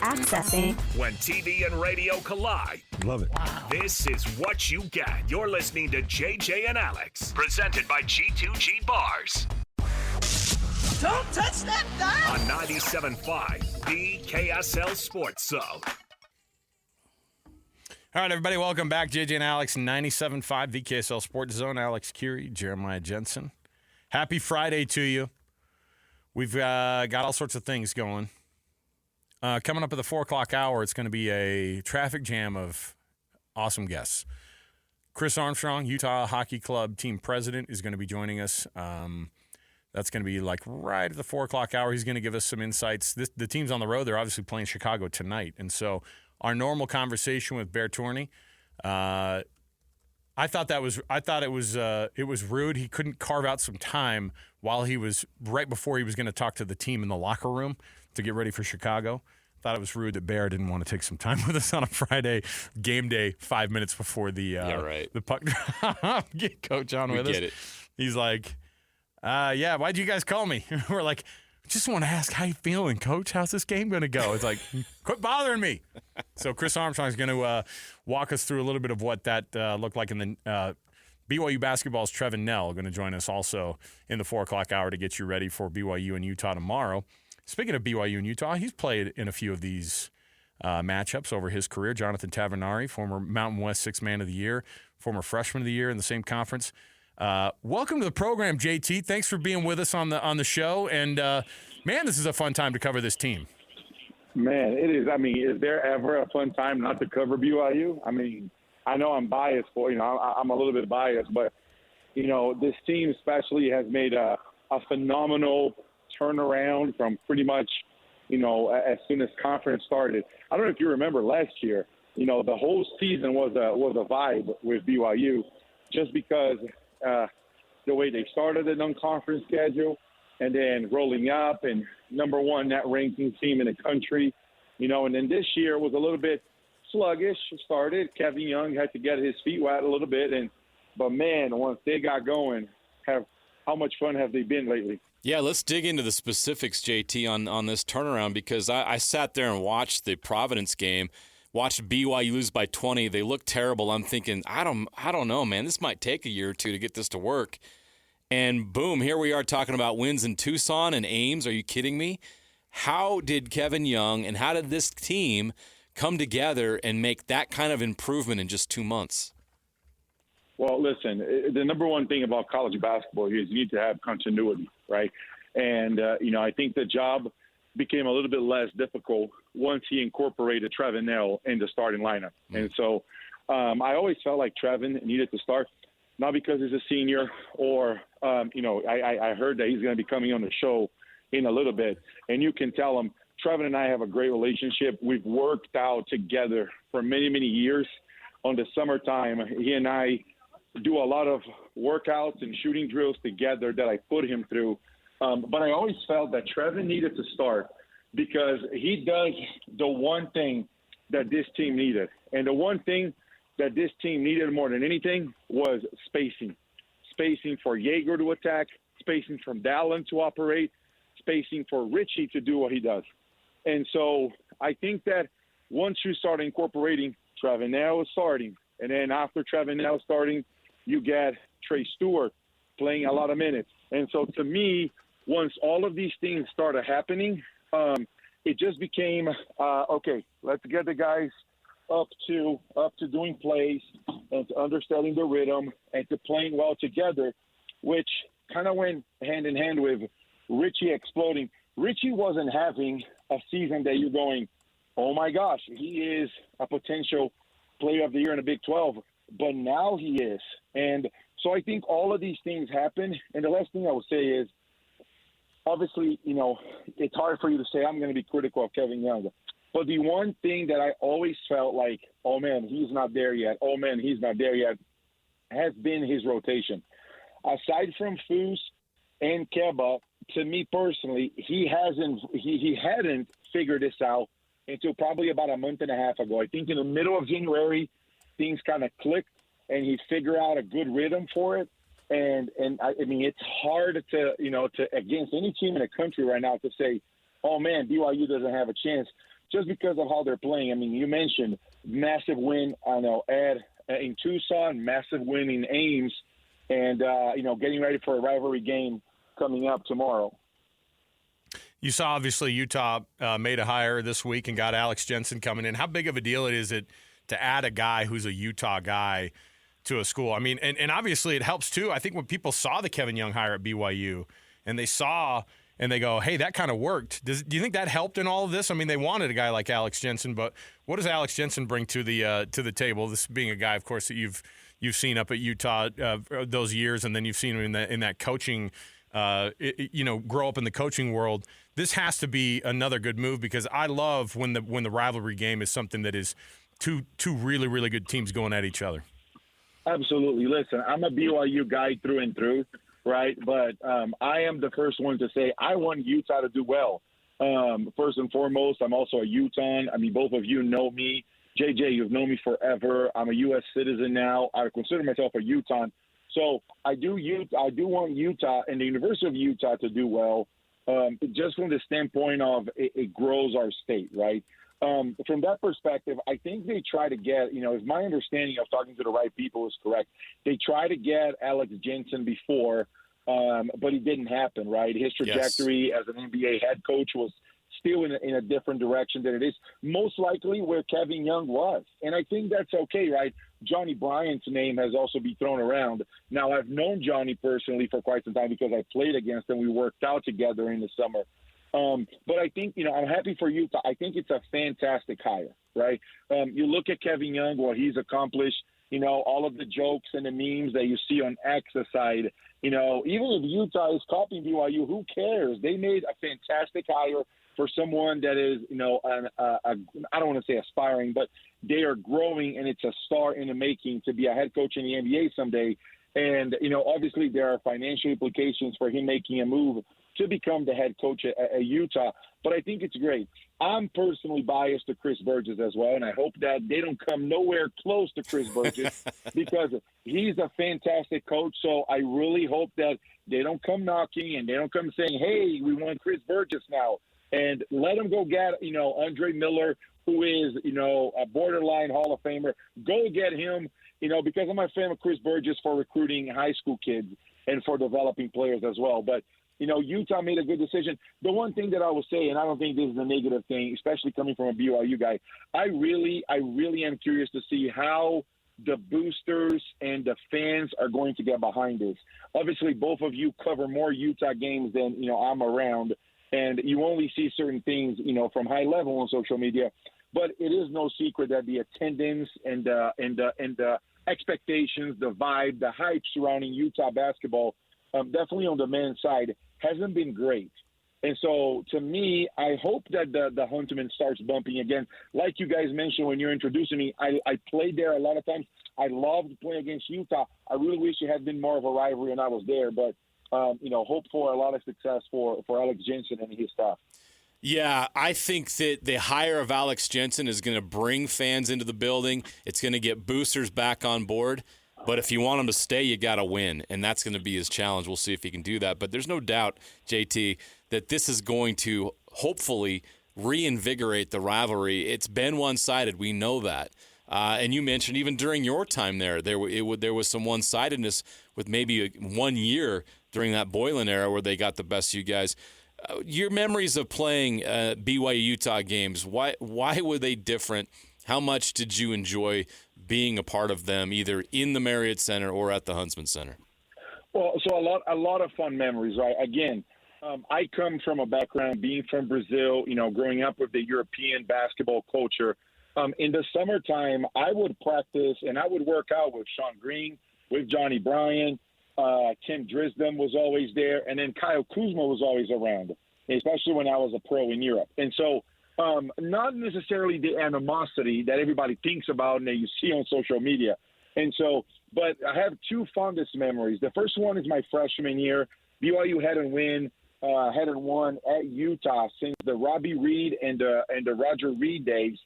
Accessing. When TV and radio collide. Love it. Wow. This is what you get. You're listening to JJ and Alex. Presented by G2G Bars. Don't touch that dial. On 97.5, the KSL Sports Zone. All right, everybody, welcome back. JJ and Alex, 97.5, the KSL Sports Zone. Alex Curie, Jeremiah Jensen. Happy Friday to you. We've got all sorts of things going. Coming up at the 4 o'clock hour, it's going to be a traffic jam of awesome guests. Chris Armstrong, Utah Hockey Club team president, is going to be joining us. That's going to be like right at the 4 o'clock hour. He's going to give us some insights. The team's on the road. They're obviously playing Chicago tonight. And so our normal conversation with Bear Tourney, I thought it was rude. He couldn't carve out some time while he was right before he was going to talk to the team in the locker room to get ready for Chicago. Thought it was rude that Bear didn't want to take some time with us on a Friday game day 5 minutes before the puck. Get Coach on with us. Get it. He's like, yeah, why'd you guys call me? We're like, just want to ask how you feeling, Coach. How's this game going to go? It's like, quit bothering me. So Chris Armstrong's going to walk us through a little bit of what that looked like. And then BYU Basketball's Trevin Knell going to join us also in the 4 o'clock hour to get you ready for BYU and Utah tomorrow. Speaking of BYU and Utah, he's played in a few of these matchups over his career. Jonathan Tavernari, former Mountain West Sixth Man of the Year, former Freshman of the Year in the same conference. Welcome to the program, JT. Thanks for being with us on the show. And, man, this is a fun time to cover this team. Man, it is. I mean, is there ever a fun time not to cover BYU? I mean, I know I'm biased I'm a little bit biased, but, this team especially has made a phenomenal turnaround from pretty much, as soon as conference started. I don't know if you remember last year, the whole season was a vibe with BYU just because the way they started the non-conference schedule and then rolling up and number one net ranking team in the country, and then this year was a little bit sluggish started. Kevin Young had to get his feet wet a little bit. But man, once they got going, how much fun have they been lately? Yeah, let's dig into the specifics, JT, on this turnaround because I sat there and watched the Providence game, watched BYU lose by 20. They looked terrible. I'm thinking, I don't know, man. This might take a year or two to get this to work. And boom, here we are talking about wins in Tucson and Ames. Are you kidding me? How did Kevin Young and how did this team come together and make that kind of improvement in just 2 months? Well, listen, the number one thing about college basketball is you need to have continuity, right? And, I think the job became a little bit less difficult once he incorporated Trevin Knell in the starting lineup. Mm-hmm. And so I always felt like Trevin needed to start, not because he's a senior or, I heard that he's going to be coming on the show in a little bit. And you can tell him, Trevin and I have a great relationship. We've worked out together for many, many years. On the summertime, he and I do a lot of workouts and shooting drills together that I put him through. But I always felt that Trevin needed to start because he does the one thing that this team needed. And the one thing that this team needed more than anything was spacing. Spacing for Jaeger to attack, spacing from Dallin to operate, spacing for Richie to do what he does. And so I think that once you start incorporating Trevin Knell starting, and then after Trevin Knell starting, you get Trey Stewart playing a lot of minutes. And so to me, once all of these things started happening, it just became, okay, let's get the guys up to doing plays and to understanding the rhythm and to playing well together, which kind of went hand in hand with Richie exploding. Richie wasn't having a season that you're going, oh my gosh, he is a potential player of the year in the Big 12, but now he is. And so I think all of these things happen. And the last thing I would say is, obviously, it's hard for you to say I'm going to be critical of Kevin Young. But the one thing that I always felt like, oh, man, he's not there yet, oh, man, he's not there yet, has been his rotation. Aside from Foose and Keba, to me personally, he hadn't figured this out until probably about a month and a half ago. I think in the middle of January, things kind of clicked, and he figured out a good rhythm for it. And I mean, it's hard to against any team in the country right now to say, oh, man, BYU doesn't have a chance just because of how they're playing. I mean, you mentioned massive win, in Tucson, massive win in Ames, and, getting ready for a rivalry game coming up tomorrow. You saw, obviously, Utah made a hire this week and got Alex Jensen coming in. How big of a deal is it to add a guy who's a Utah guy to a school? I mean, and obviously it helps, too. I think when people saw the Kevin Young hire at BYU and they saw and they go, hey, that kind of worked. Do you think that helped in all of this? I mean, they wanted a guy like Alex Jensen, but what does Alex Jensen bring to the table? This being a guy, of course, that you've seen up at Utah those years, and then you've seen him in that coaching grow up in the coaching world. This has to be another good move, because I love when the rivalry game is something that is two really, really good teams going at each other. Absolutely. Listen, I'm a BYU guy through and through, right? But I am the first one to say I want Utah to do well. First and foremost, I'm also a Utahan. I mean, both of you know me. JJ, you've known me forever. I'm a U.S. citizen now. I consider myself a Utahan. So I do want Utah and the University of Utah to do well, just from the standpoint of it grows our state, right? From that perspective, I think they try to get, if my understanding of talking to the right people is correct, they try to get Alex Jensen before, but it didn't happen, right? His trajectory as an NBA head coach was still in a different direction than it is most likely where Kevin Young was. And I think that's okay, right? Johnny Bryant's name has also been thrown around. Now, I've known Johnny personally for quite some time because I played against him. We worked out together in the summer. But I think, I'm happy for Utah. I think it's a fantastic hire, right? You look at Kevin Young, what he's accomplished, all of the jokes and the memes that you see on X aside, even if Utah is copying BYU, who cares? They made a fantastic hire for someone that is, I don't want to say aspiring, but they are growing, and it's a star in the making to be a head coach in the NBA someday. And, obviously there are financial implications for him making a move to become the head coach at Utah. But I think it's great. I'm personally biased to Chris Burgess as well, and I hope that they don't come nowhere close to Chris Burgess because he's a fantastic coach. So I really hope that they don't come knocking and they don't come saying, hey, we want Chris Burgess now. And let him go get, Andre Miller, who is, a borderline Hall of Famer. Go get him, because I'm a fan of Chris Burgess for recruiting high school kids and for developing players as well. But, Utah made a good decision. The one thing that I will say, and I don't think this is a negative thing, especially coming from a BYU guy, I really am curious to see how the boosters and the fans are going to get behind this. Obviously, both of you cover more Utah games than, I'm around. And you only see certain things, from high level on social media. But it is no secret that the attendance and the expectations, the vibe, the hype surrounding Utah basketball, definitely on the men's side, hasn't been great. And so, to me, I hope that the Huntsman starts bumping again. Like you guys mentioned when you're introducing me, I played there a lot of times. I loved playing against Utah. I really wish it had been more of a rivalry and I was there. But hope for a lot of success for Alex Jensen and his staff. Yeah, I think that the hire of Alex Jensen is going to bring fans into the building. It's going to get boosters back on board. But if you want him to stay, you got to win, and that's going to be his challenge. We'll see if he can do that. But there's no doubt, JT, that this is going to hopefully reinvigorate the rivalry. It's been one-sided. We know that. And you mentioned even during your time there was some one-sidedness with maybe 1 year during that Boylan era where they got the best of you guys. Your memories of playing BYU Utah games, why were they different? How much did you enjoy being a part of them, either in the Marriott Center or at the Huntsman Center? Well, so a lot of fun memories, right? Again, I come from a background being from Brazil, growing up with the European basketball culture. In the summertime, I would practice and I would work out with Sean Green, with Johnny Bryant. Tim Drisden was always there, and then Kyle Kuzma was always around, especially when I was a pro in Europe. And so not necessarily the animosity that everybody thinks about and that you see on social media. And so, but I have two fondest memories. The first one is my freshman year. BYU hadn't won at Utah since the Robbie Reed and the Roger Reed days.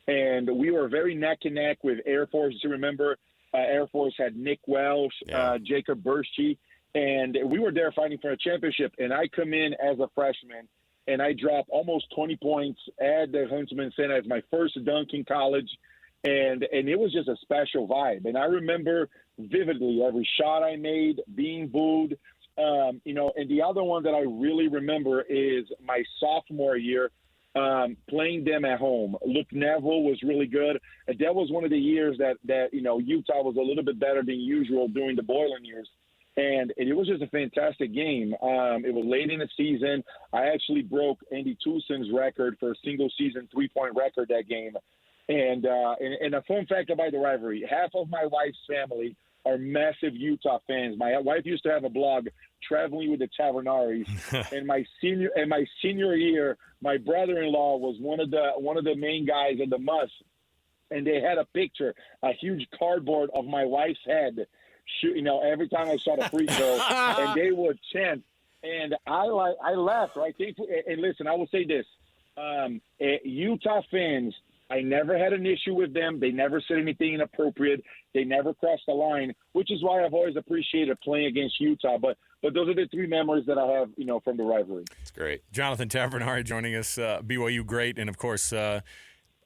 And we were very neck and neck with Air Force. You remember, Air Force had Nick Welsh, Jacob Burschke, and we were there fighting for a championship. And I come in as a freshman, and I dropped almost 20 points at the Huntsman Center as my first dunk in college. And it was just a special vibe. And I remember vividly every shot I made, being booed. And the other one that I really remember is my sophomore year, playing them at home. Luke Neville was really good. And that was one of the years that Utah was a little bit better than usual during the Boylan years. And it was just a fantastic game. It was late in the season. I actually broke Andy Toussaint's record for a single-season three-point record that game. And a fun fact about the rivalry, half of my wife's family are massive Utah fans. My wife used to have a blog, Traveling with the Tavernari. and my senior year, my brother-in-law was one of the main guys in the Muss. And they had a picture, a huge cardboard of my wife's head, every time I shot a free throw, and they would chant. And I laughed, right? And listen, I will say this. Utah fans, I never had an issue with them. They never said anything inappropriate. They never crossed the line, which is why I've always appreciated playing against Utah. But those are the three memories that I have, from the rivalry. It's great. Jonathan Tavernari joining us, BYU great, and of course,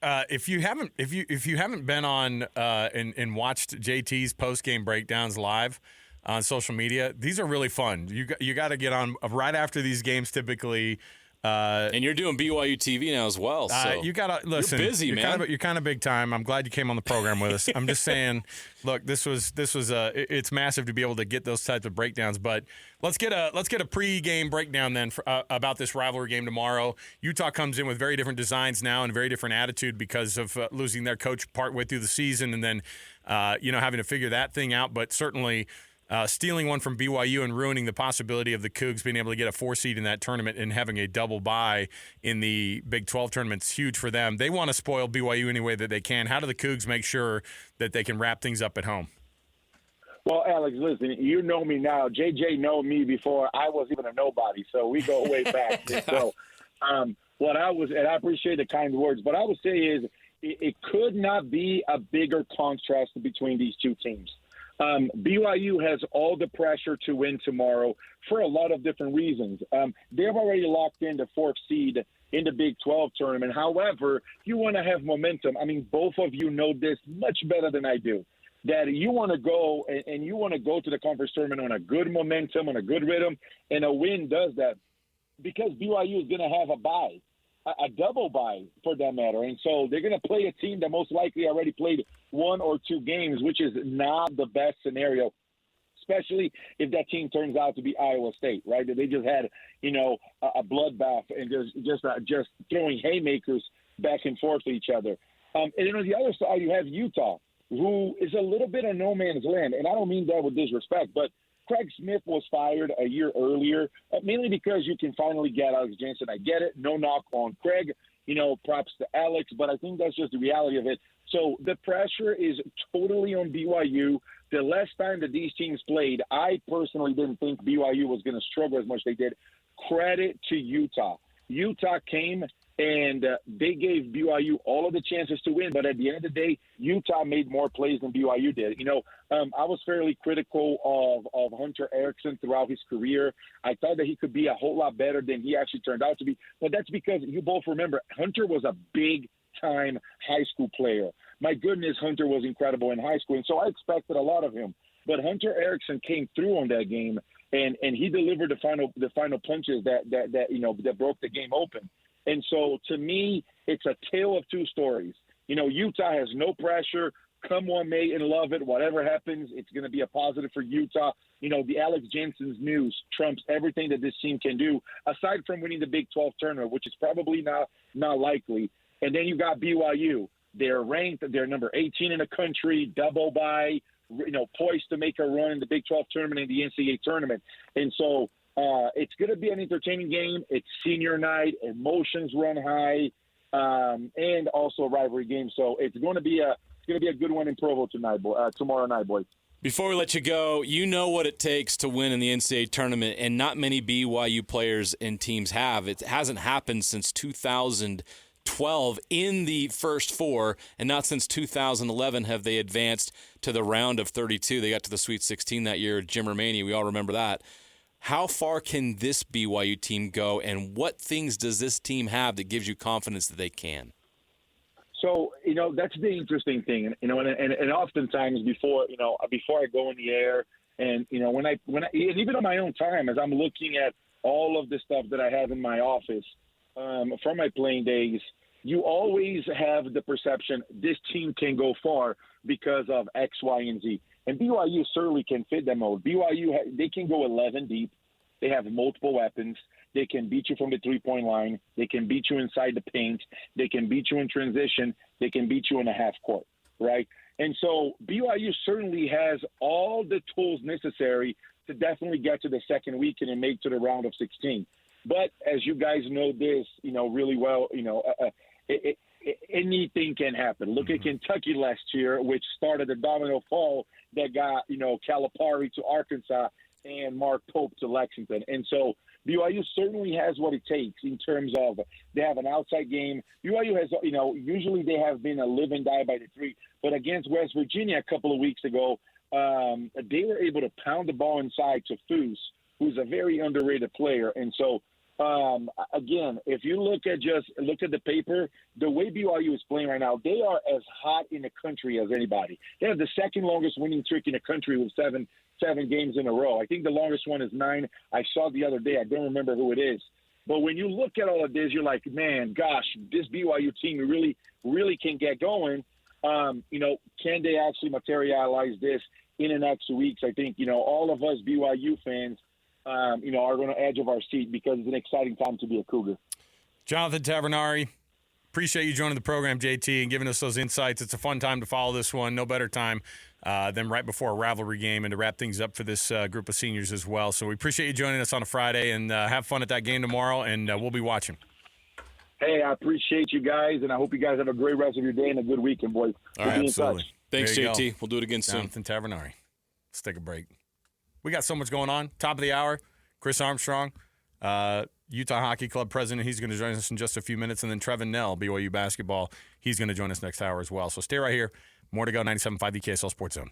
if you haven't been on and watched JT's post game breakdowns live on social media, these are really fun. You got to get on right after these games typically. And you're doing BYU TV now as well. So you gotta listen. You're busy, man. You're kind of big time. I'm glad you came on the program with us. I'm just saying, look, this was it's massive to be able to get those types of breakdowns. But let's get a pre-game breakdown then about this rivalry game tomorrow. Utah comes in with very different designs now and a very different attitude because of losing their coach partway through the season, and then having to figure that thing out. But certainly. Stealing one from BYU and ruining the possibility of the Cougs being able to get a 4 seed in that tournament and having a double bye in the Big 12 tournament is huge for them. They want to spoil BYU any way that they can. How do the Cougs make sure that they can wrap things up at home? Well, Alex, listen, you know me now. JJ know me before I was even a nobody, so we go way back. So and I appreciate the kind words, but I would say is it could not be a bigger contrast between these two teams. BYU has all the pressure to win tomorrow for a lot of different reasons. They've already locked in the 4th seed in the Big 12 tournament. However, you want to have momentum. I mean, both of you know this much better than I do, that you want to go and you want to go to the conference tournament on a good momentum, on a good rhythm, and a win does that because BYU is going to have a bye. A double bye for that matter. And so they're going to play a team that most likely already played 1 or 2 games, which is not the best scenario, especially if that team turns out to be Iowa State, right? They just had, a bloodbath and just throwing haymakers back and forth to each other. And then on the other side, you have Utah, who is a little bit of no man's land. And I don't mean that with disrespect, but Craig Smith was fired a year earlier, mainly because you can finally get Alex Jensen. I get it. No knock on Craig. Props to Alex, but I think that's just the reality of it. So the pressure is totally on BYU. The last time that these teams played, I personally didn't think BYU was going to struggle as much as they did. Credit to Utah. Utah came and they gave BYU all of the chances to win. But at the end of the day, Utah made more plays than BYU did. I was fairly critical of Hunter Erickson throughout his career. I thought that he could be a whole lot better than he actually turned out to be. But that's because you both remember, Hunter was a big-time high school player. My goodness, Hunter was incredible in high school. And so I expected a lot of him. But Hunter Erickson came through on that game, and he delivered the final punches that broke the game open. And so, to me, it's a tale of two stories. Utah has no pressure. Come what may and love it. Whatever happens, it's going to be a positive for Utah. The Alex Jensen's news trumps everything that this team can do, aside from winning the Big 12 tournament, which is probably not likely. And then you got BYU. They're ranked. They're number 18 in the country, double bye, poised to make a run in the Big 12 tournament and the NCAA tournament. And so, it's going to be an entertaining game. It's senior night. Emotions run high, and also a rivalry game. So it's going to be a good one in Provo tomorrow night, boys. Before we let you go, you know what it takes to win in the NCAA tournament, and not many BYU players and teams have. It hasn't happened since 2012 in the first 4, and not since 2011 have they advanced to the round of 32. They got to the Sweet 16 that year. Jim Romani, we all remember that. How far can this BYU team go, and what things does this team have that gives you confidence that they can? So, that's the interesting thing. And oftentimes before I go in the air and, when I and even on my own time, as I'm looking at all of the stuff that I have in my office from my playing days, you always have the perception this team can go far because of X, Y, and Z. And BYU certainly can fit that mold. BYU, they can go 11 deep. They have multiple weapons. They can beat you from the three-point line. They can beat you inside the paint. They can beat you in transition. They can beat you in a half court, right? And so BYU certainly has all the tools necessary to definitely get to the second weekend and make to the round of 16. But as you guys know this, really well, anything can happen. Look at Kentucky last year, which started a domino fall that got, Calipari to Arkansas and Mark Pope to Lexington. And so BYU certainly has what it takes in terms of they have an outside game. BYU has, usually they have been a live and die by the three. But against West Virginia a couple of weeks ago, they were able to pound the ball inside to Foose, who's a very underrated player. And so, again, if you look at the paper, the way BYU is playing right now, they are as hot in the country as anybody. They have the second longest winning streak in the country with seven games in a row. I think the longest one is 9. I saw the other day. I don't remember who it is. But when you look at all of this, you're like, man, gosh, this BYU team really, really can get going. Can they actually materialize this in the next 2 weeks? I think, all of us BYU fans, are going to edge of our seat because it's an exciting time to be a Cougar. Jonathan Tavernari, appreciate you joining the program, JT, and giving us those insights. It's a fun time to follow this one. No better time than right before a rivalry game and to wrap things up for this group of seniors as well. So we appreciate you joining us on a Friday, and have fun at that game tomorrow, and we'll be watching. Hey, I appreciate you guys, and I hope you guys have a great rest of your day and a good weekend, boys. All right, absolutely. Thanks, JT. We'll do it again soon. Jonathan Tavernari. Let's take a break. We got so much going on. Top of the hour, Chris Armstrong, Utah Hockey Club president. He's going to join us in just a few minutes. And then Trevin Knell, BYU Basketball. He's going to join us next hour as well. So stay right here. More to go, 97.5 VKSL Sports Zone.